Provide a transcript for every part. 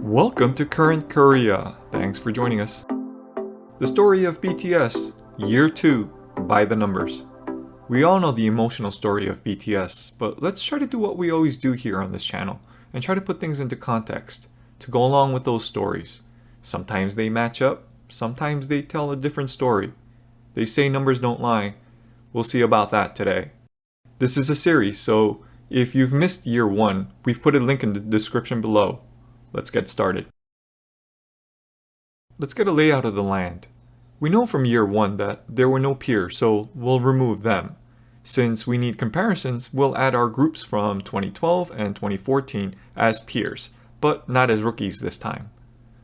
Welcome to Current Korea. Thanks for joining us. The story of BTS, Year 2, by the numbers. We all know the emotional story of BTS, but let's try to do what we always do here on this channel and try to put things into context to go along with those stories. Sometimes they match up, sometimes they tell a different story. They say numbers don't lie. We'll see about that today. This is a series, so if you've missed Year 1, we've put a link in the description below. Let's get started. Let's get a layout of the land. We know from Year 1 that there were no peers, so we'll remove them. Since we need comparisons, we'll add our groups from 2012 and 2014 as peers, but not as rookies this time.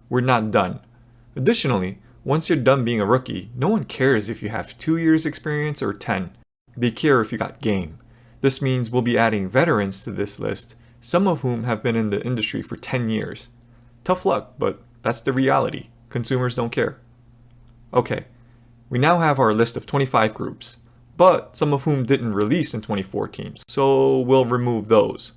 We're not done. Additionally, once you're done being a rookie, no one cares if you have 2 years experience or 10. They care if you got game. This means we'll be adding veterans to this list, some of whom have been in the industry for 10 years. Tough luck, but that's the reality. Consumers don't care. Okay, we now have our list of 25 groups, but some of whom didn't release in 2014, so we'll remove those.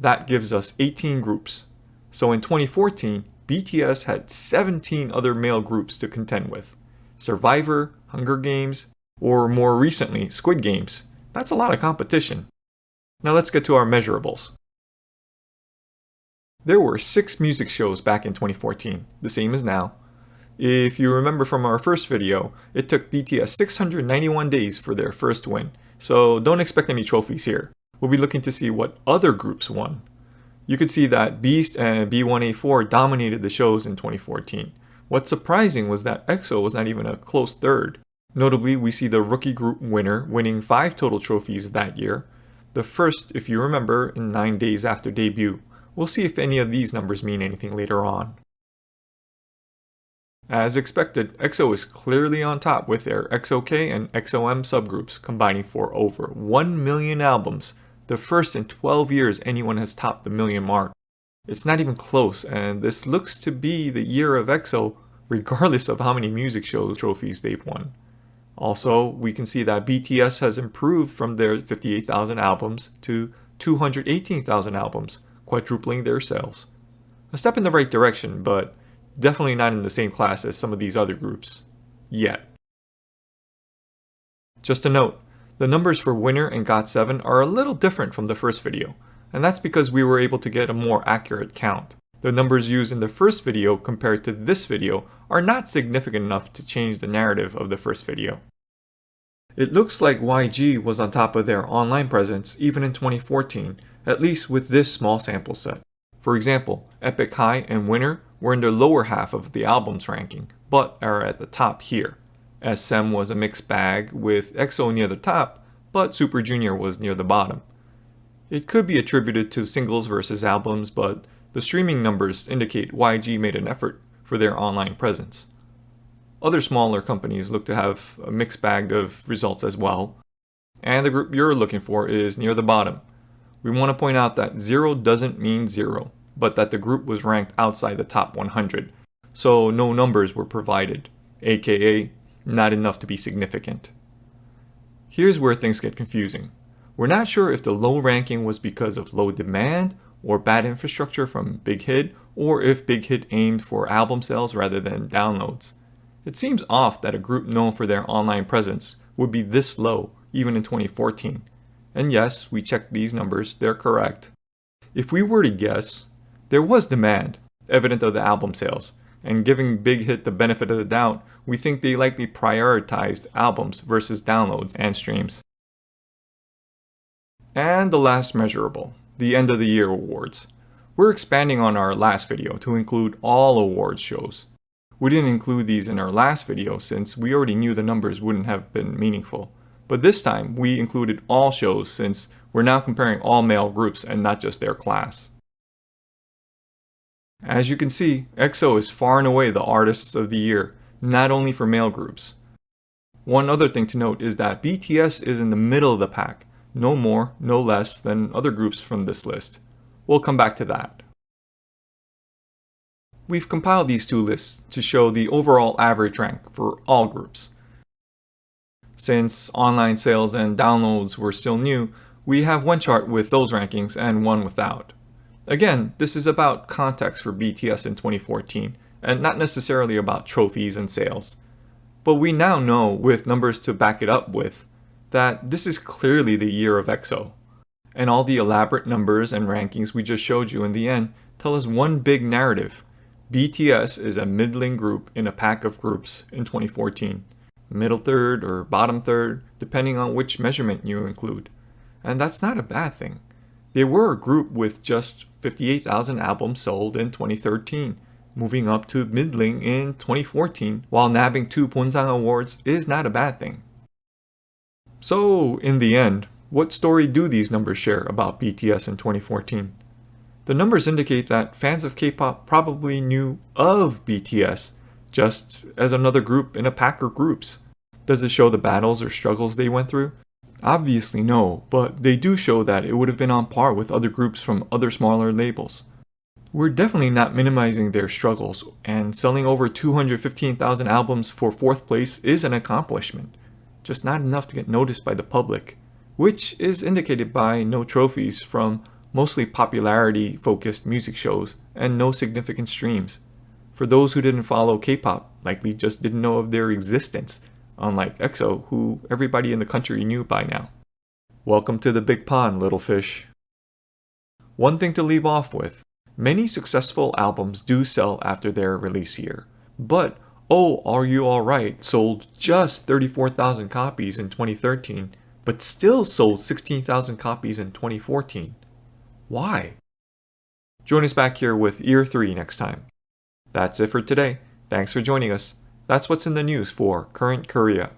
That gives us 18 groups. So in 2014, BTS had 17 other male groups to contend with. Survivor, Hunger Games, or more recently, Squid Games. That's a lot of competition. Now let's get to our measurables. There were 6 music shows back in 2014, the same as now. If you remember from our first video, it took BTS 691 days for their first win, so don't expect any trophies here. We'll be looking to see what other groups won. You could see that Beast and B1A4 dominated the shows in 2014. What's surprising was that EXO was not even a close third. Notably, we see the rookie group winner winning 5 total trophies that year. The first, if you remember, in 9 days after debut. We'll see if any of these numbers mean anything later on. As expected, EXO is clearly on top with their EXO-K and EXO-M subgroups combining for over 1 million albums, the first in 12 years anyone has topped the million mark. It's not even close, and this looks to be the year of EXO regardless of how many music show trophies they've won. Also, we can see that BTS has improved from their 58,000 albums to 218,000 albums, quadrupling their sales. A step in the right direction, but definitely not in the same class as some of these other groups. Yet. Just a note, the numbers for Winner and GOT7 are a little different from the first video, and that's because we were able to get a more accurate count. The numbers used in the first video compared to this video are not significant enough to change the narrative of the first video. It looks like YG was on top of their online presence even in 2014, at least with this small sample set. For example, Epic High and Winner were in the lower half of the album's ranking, but are at the top here. SM was a mixed bag, with EXO near the top, but Super Junior was near the bottom. It could be attributed to singles versus albums, but the streaming numbers indicate YG made an effort for their online presence. Other smaller companies look to have a mixed bag of results as well, and the group you're looking for is near the bottom. We want to point out that 0 doesn't mean 0, but that the group was ranked outside the top 100, so no numbers were provided, aka not enough to be significant. Here's where things get confusing. We're not sure if the low ranking was because of low demand or bad infrastructure from Big Hit, or if Big Hit aimed for album sales rather than downloads. It seems off that a group known for their online presence would be this low even in 2014. And yes, we checked these numbers, they're correct. If we were to guess, there was demand, evident of the album sales, and giving Big Hit the benefit of the doubt, we think they likely prioritized albums versus downloads and streams. And the last measurable, the end of the year awards. We're expanding on our last video to include all awards shows. We didn't include these in our last video since we already knew the numbers wouldn't have been meaningful. But this time, we included all shows since we're now comparing all male groups and not just their class. As you can see, EXO is far and away the artists of the year, not only for male groups. One other thing to note is that BTS is in the middle of the pack, no more, no less than other groups from this list. We'll come back to that. We've compiled these two lists to show the overall average rank for all groups. Since online sales and downloads were still new, we have one chart with those rankings and one without. Again, this is about context for BTS in 2014, and not necessarily about trophies and sales. But we now know, with numbers to back it up with, that this is clearly the year of EXO. And all the elaborate numbers and rankings we just showed you in the end tell us one big narrative. BTS is a middling group in a pack of groups in 2014. Middle third or bottom third, depending on which measurement you include. And that's not a bad thing. They were a group with just 58,000 albums sold in 2013. Moving up to middling in 2014 while nabbing 2 Bonsang awards is not a bad thing. So, in the end, what story do these numbers share about BTS in 2014? The numbers indicate that fans of K-pop probably knew of BTS just as another group in a pack of groups. Does it show the battles or struggles they went through? Obviously no, but they do show that it would have been on par with other groups from other smaller labels. We're definitely not minimizing their struggles, and selling over 215,000 albums for 4th place is an accomplishment, just not enough to get noticed by the public, which is indicated by no trophies from mostly popularity-focused music shows and no significant streams. For those who didn't follow K-pop, likely just didn't know of their existence, unlike EXO, who everybody in the country knew by now. Welcome to the big pond, little fish. One thing to leave off with. Many successful albums do sell after their release year, but Oh, Are You Alright sold just 34,000 copies in 2013, but still sold 16,000 copies in 2014. Why? Join us back here with Year 3 next time. That's it for today. Thanks for joining us. That's what's in the news for Current Korea.